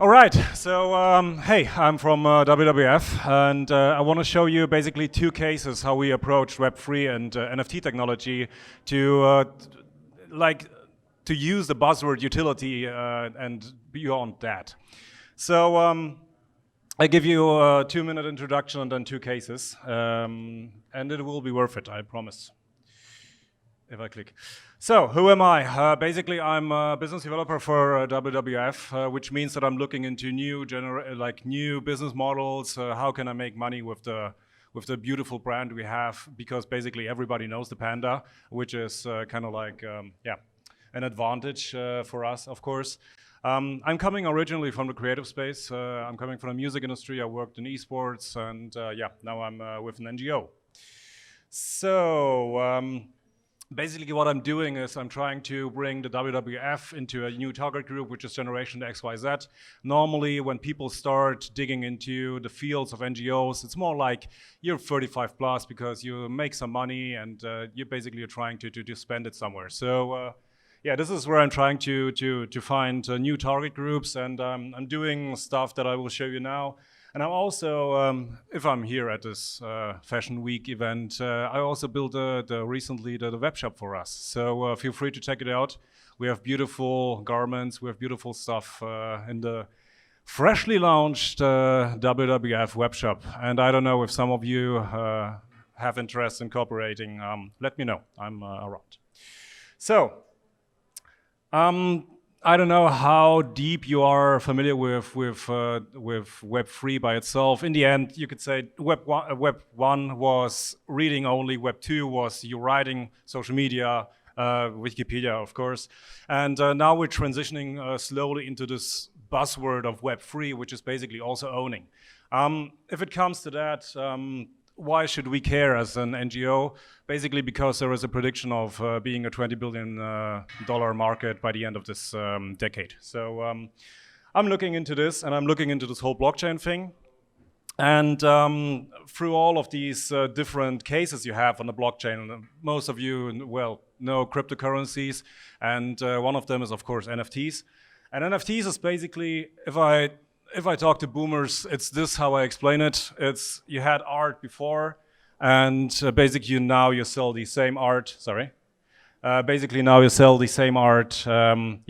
All right, so hey, I'm from WWF, and I want to show you basically two cases how we approach Web3 and NFT technology to to use the buzzword utility and beyond that. So I give you a 2-minute introduction and then two cases, and it will be worth it, I promise. If I click. So, who am I? Basically, I'm a business developer for WWF, which means that I'm looking into new business models. How can I make money with the beautiful brand we have? Because basically everybody knows the panda, which is kind of like an advantage for us, of course. I'm coming originally from the creative space. I'm coming from the music industry. I worked in esports, and now I'm with an NGO. So. Basically what I'm doing is I'm trying to bring the WWF into a new target group, which is Generation XYZ. Normally when people start digging into the fields of NGOs, it's more like you're 35 plus because you make some money and you're basically trying to spend it somewhere. So this is where I'm trying to find new target groups, and I'm doing stuff that I will show you now. And I'm also, if I'm here at this Fashion Week event, I also built recently the web shop for us. So feel free to check it out. We have beautiful garments, we have beautiful stuff in the freshly launched WWF web shop. And I don't know if some of you have interest in cooperating. Let me know, I'm around. So, I don't know how deep you are familiar with Web3 by itself. In the end, you could say Web 1 was reading only, Web 2 was you writing, social media, Wikipedia, of course. And now we're transitioning slowly into this buzzword of Web 3, which is basically also owning. If it comes to that, why should we care as an NGO? Basically because there is a prediction of being a $20 billion market by the end of this decade. So I'm looking into this, and I'm looking into this whole blockchain thing. And through all of these different cases you have on the blockchain, most of you, know cryptocurrencies, and one of them is, of course, NFTs. And NFTs is basically, if I talk to boomers, it's this how I explain it. It's you had art before, and basically now you sell the same art. Basically now you sell the same art, on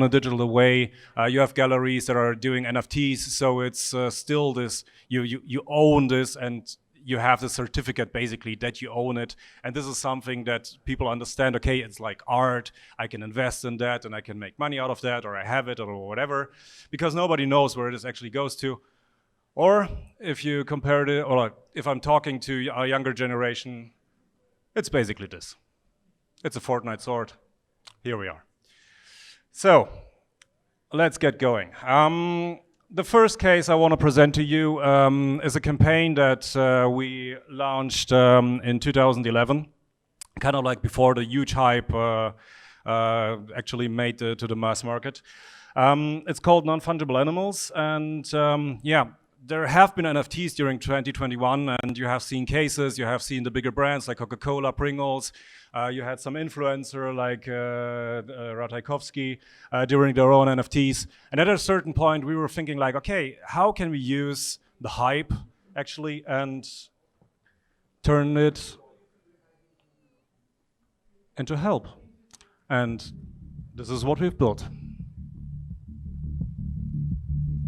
a digital way. You have galleries that are doing NFTs, so it's still this. You own this, and you have the certificate basically that you own it. And this is something that people understand. Okay, it's like art. I can invest in that and I can make money out of that, or I have it, or whatever, because nobody knows where this actually goes to. Or if you compare it, or if I'm talking to a younger generation, it's basically this. It's a Fortnite sword. Here we are. So let's get going. The first case I want to present to you is a campaign that we launched in 2011, kind of like before the huge hype actually made to the mass market. It's called Non-Fungible Animals, and there have been NFTs during 2021, and you have seen cases, you have seen the bigger brands like Coca-Cola, Pringles, you had some influencer like Ratajkowski during their own NFTs. And at a certain point, we were thinking like, okay, how can we use the hype actually and turn it into help? And this is what we've built.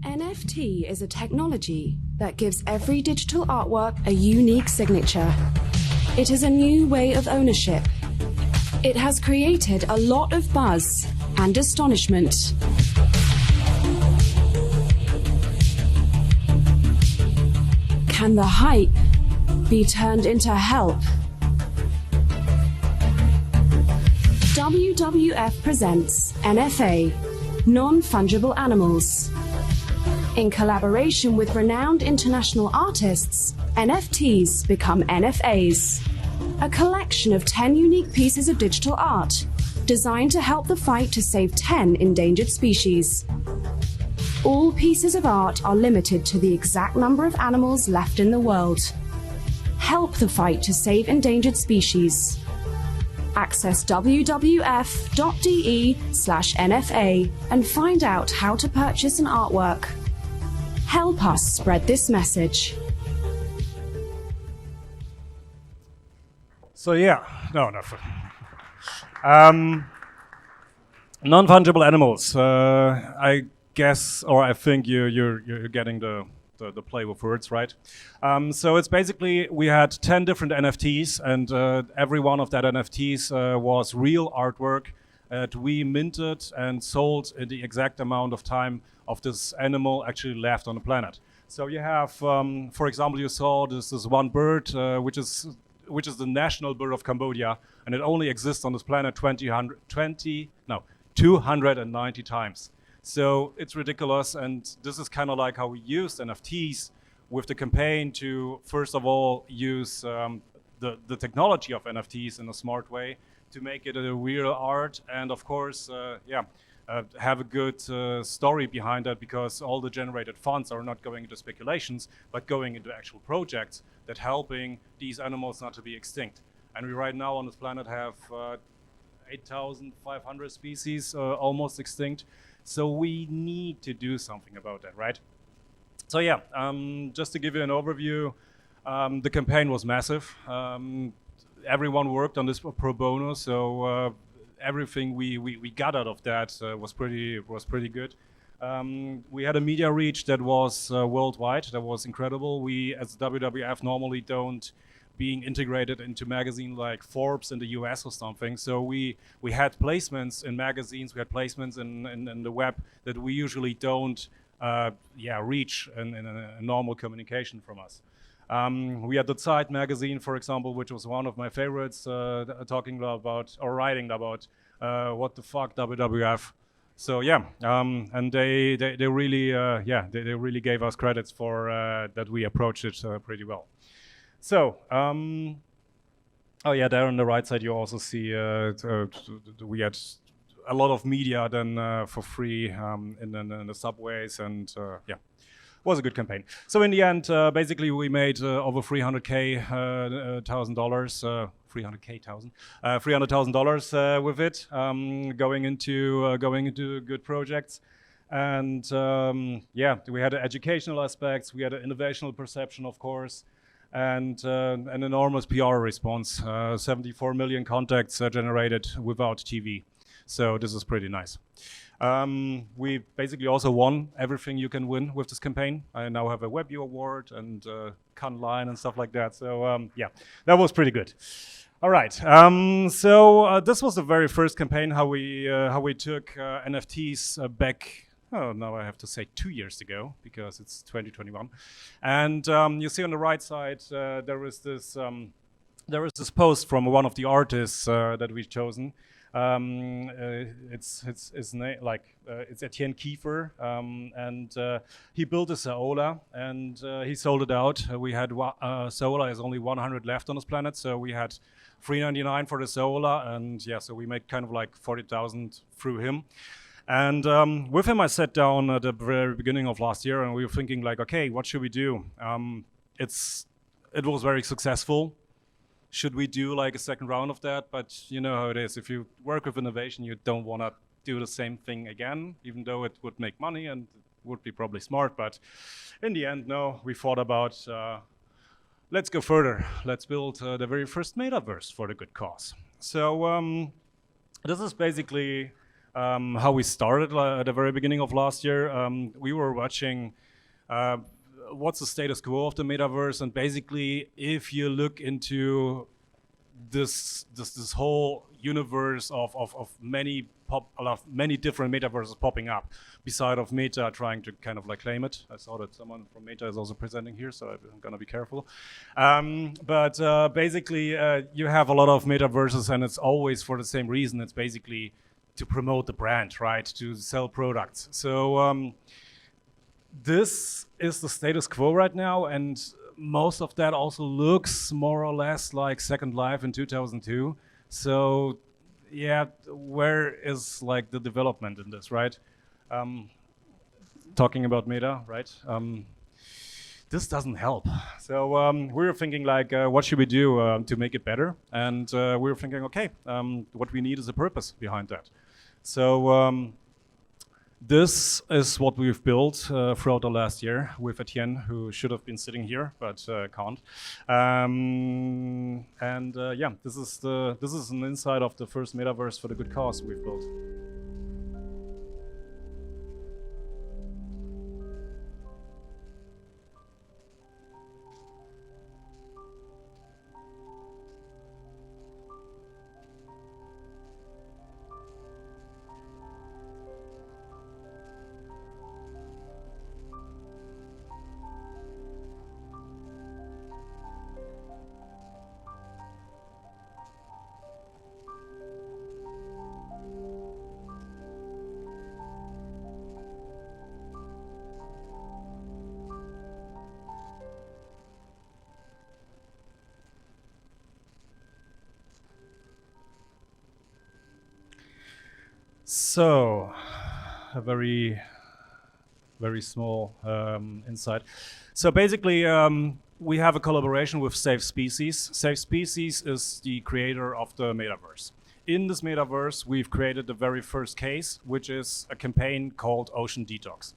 NFT is a technology that gives every digital artwork a unique signature. It is a new way of ownership. It has created a lot of buzz and astonishment. Can the hype be turned into help? WWF presents NFA, Non-Fungible Animals. In collaboration with renowned international artists, NFTs become NFAs, a collection of 10 unique pieces of digital art designed to help the fight to save 10 endangered species. All pieces of art are limited to the exact number of animals left in the world. Help the fight to save endangered species. Access wwf.de/NFA and find out how to purchase an artwork. Help us spread this message. So yeah, no. Non-fungible animals. I guess, or I think you're getting the play with words, right? So it's basically, we had 10 different NFTs, and every one of that NFTs was real artwork that we minted and sold in the exact amount of time of this animal actually left on the planet. So you have, for example, you saw this one bird, which is the national bird of Cambodia, and it only exists on this planet 290 times. So it's ridiculous, and this is kind of like how we used NFTs with the campaign to, first of all, use the technology of NFTs in a smart way to make it a real art, and of course, have a good story behind that, because all the generated funds are not going into speculations, but going into actual projects that helping these animals not to be extinct. And we right now on this planet have 8,500 species almost extinct. So we need to do something about that, right? So yeah, just to give you an overview, the campaign was massive. Everyone worked on this pro bono, so everything we got out of that was pretty good. We had a media reach that was worldwide. That was incredible. We, as WWF, normally don't being integrated into magazine like Forbes in the US or something. So we had placements in magazines, we had placements in the web that we usually don't reach in a normal communication from us. We had the Zeit magazine, for example, which was one of my favorites, talking about or writing about what the fuck WWF. So yeah, and they really they really gave us credits for that we approached it pretty well. So, oh yeah, there on the right side you also see we had a lot of media then for free in the subways, and yeah, was a good campaign. So in the end, basically we made over $300,000 with it, going into good projects. And yeah, we had educational aspects, we had an innovational perception, of course, and an enormous PR response. 74 million contacts generated without TV. So this is pretty nice. We basically also won everything you can win with this campaign. I now have a WebView award and Cannes Lion and stuff like that. So yeah, that was pretty good. All right. So this was the very first campaign how we took NFTs back. Oh, now I have to say 2 years ago, because it's 2021. And you see on the right side, there is this post from one of the artists that we've chosen. It's Etienne Kiefer, and he built a Saola, and he sold it out. We had Saola is only 100 left on this planet, so we had $399 for the Saola, and yeah, so we made kind of like 40,000 through him. And with him, I sat down at the very beginning of last year, and we were thinking like, okay, what should we do? It was very successful. Should we do like a second round of that? But you know how it is. If you work with innovation, you don't want to do the same thing again, even though it would make money and would be probably smart. But in the end, no, we thought about, let's go further. Let's build the very first metaverse for the good cause. So this is basically how we started at the very beginning of last year. We were watching what's the status quo of the metaverse, and basically, if you look into this whole universe of many different metaverses popping up, beside of Meta trying to kind of like claim it. I saw that someone from Meta is also presenting here, so I'm gonna be careful. But basically, you have a lot of metaverses, and it's always for the same reason. It's basically to promote the brand, right? To sell products. So this is the status quo right now, and most of that also looks more or less like Second Life in 2002. So yeah, where is like the development in this, right? Talking about Meta, right? this doesn't help. So we were thinking like, what should we do to make it better? And we were thinking, okay, what we need is a purpose behind that. So this is what we've built throughout the last year with Etienne, who should have been sitting here but can't. Yeah, this is an inside of the first metaverse for the good cause we've built. So, a very small insight. So basically, we have a collaboration with Safe Species. Safe Species is the creator of the metaverse. In this metaverse, we've created the very first case, which is a campaign called Ocean Detox.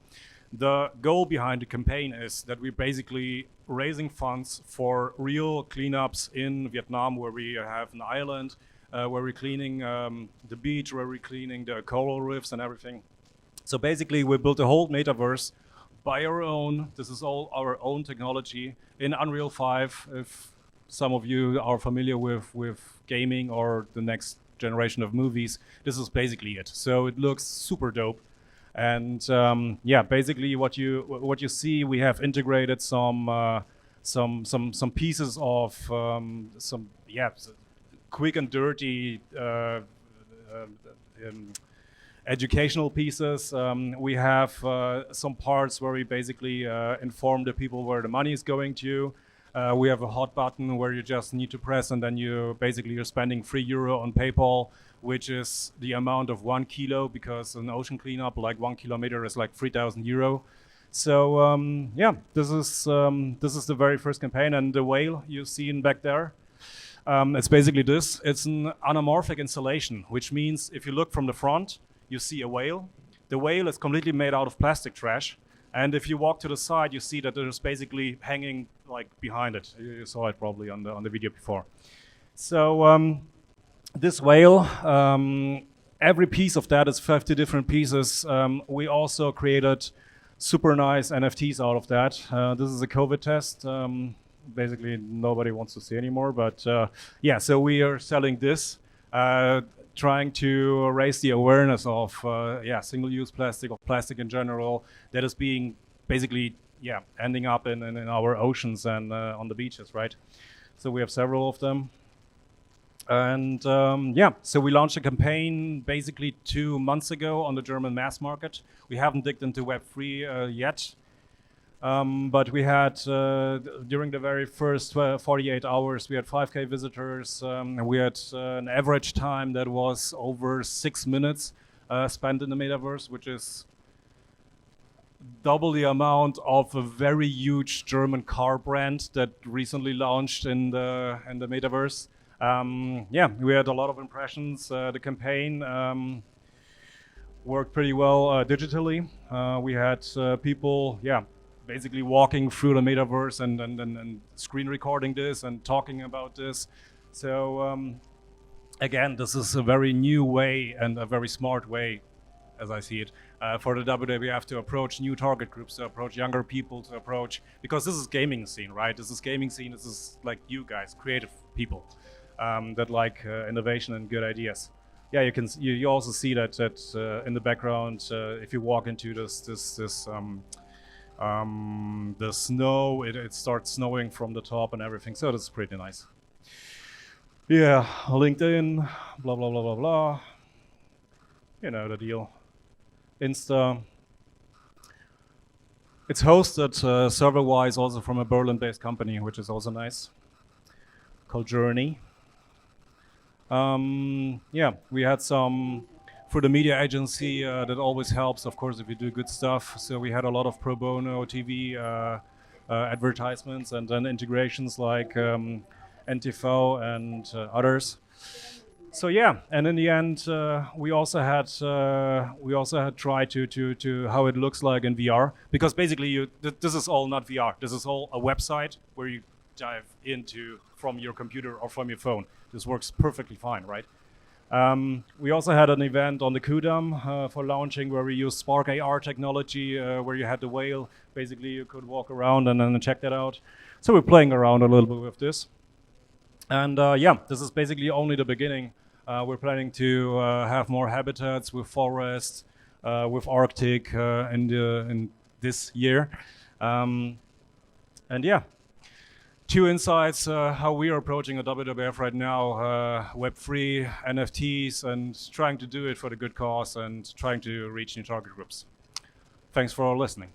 The goal behind the campaign is that we're basically raising funds for real cleanups in Vietnam, where we have an island, where we're cleaning the beach, where we're cleaning the coral reefs and everything. So basically, we built a whole metaverse by our own. This is all our own technology in Unreal 5. If some of you are familiar with gaming or the next generation of movies, this is basically it. So it looks super dope. And yeah, basically what you see, we have integrated some pieces of some quick and dirty educational pieces. We have some parts where we basically inform the people where the money is going to. We have a hot button where you just need to press, and then you're spending €3 on PayPal, which is the amount of 1 kilo, because an ocean cleanup, like 1 kilometer, is like €3,000. So yeah, this is the very first campaign, and the whale you've seen back there. It's basically this. It's an anamorphic installation, which means if you look from the front, you see a whale. The whale is completely made out of plastic trash. And if you walk to the side, you see that there's basically hanging like behind it. You saw it probably on the video before. So this whale, every piece of that is 50 different pieces. We also created super nice NFTs out of that. This is a COVID test. Basically nobody wants to see anymore, but yeah, so we are selling this, trying to raise the awareness of single-use plastic, or plastic in general, that is being basically ending up in our oceans and on the beaches, right? So we have several of them. And so we launched a campaign basically 2 months ago on the German mass market. We haven't digged into Web3 yet. But we had, during the very first 48 hours, we had 5K visitors. And we had an average time that was over 6 minutes spent in the metaverse, which is double the amount of a very huge German car brand that recently launched in the metaverse. We had a lot of impressions. The campaign worked pretty well digitally. We had people, basically walking through the metaverse and screen recording this and talking about this. So again, this is a very new way and a very smart way, as I see it, for the WWF to approach new target groups, to approach younger people, to approach, because this is gaming scene, right? This is gaming scene. This is like you guys, creative people that like innovation and good ideas. Yeah, you also see that in the background. If you walk into the snow, it starts snowing from the top and everything, so that's pretty nice. Yeah, LinkedIn, blah, blah, blah, blah, blah. You know the deal. Insta. It's hosted server-wise also from a Berlin-based company, which is also nice, called Journey. We had some for the media agency, that always helps, of course, if you do good stuff. So we had a lot of pro bono TV advertisements and then integrations like NTFO and others. So yeah, and in the end, we also had tried to how it looks like in VR, because basically this is all not VR. This is all a website where you dive into from your computer or from your phone. This works perfectly fine, right? We also had an event on the Kudam for launching where we used Spark AR technology, where you had the whale. Basically, you could walk around and then check that out. So we're playing around a little bit with this. And yeah, this is basically only the beginning. We're planning to have more habitats with forests, with Arctic in this year. And yeah, two insights how we are approaching a WWF right now, Web3, NFTs, and trying to do it for the good cause and trying to reach new target groups. Thanks for listening.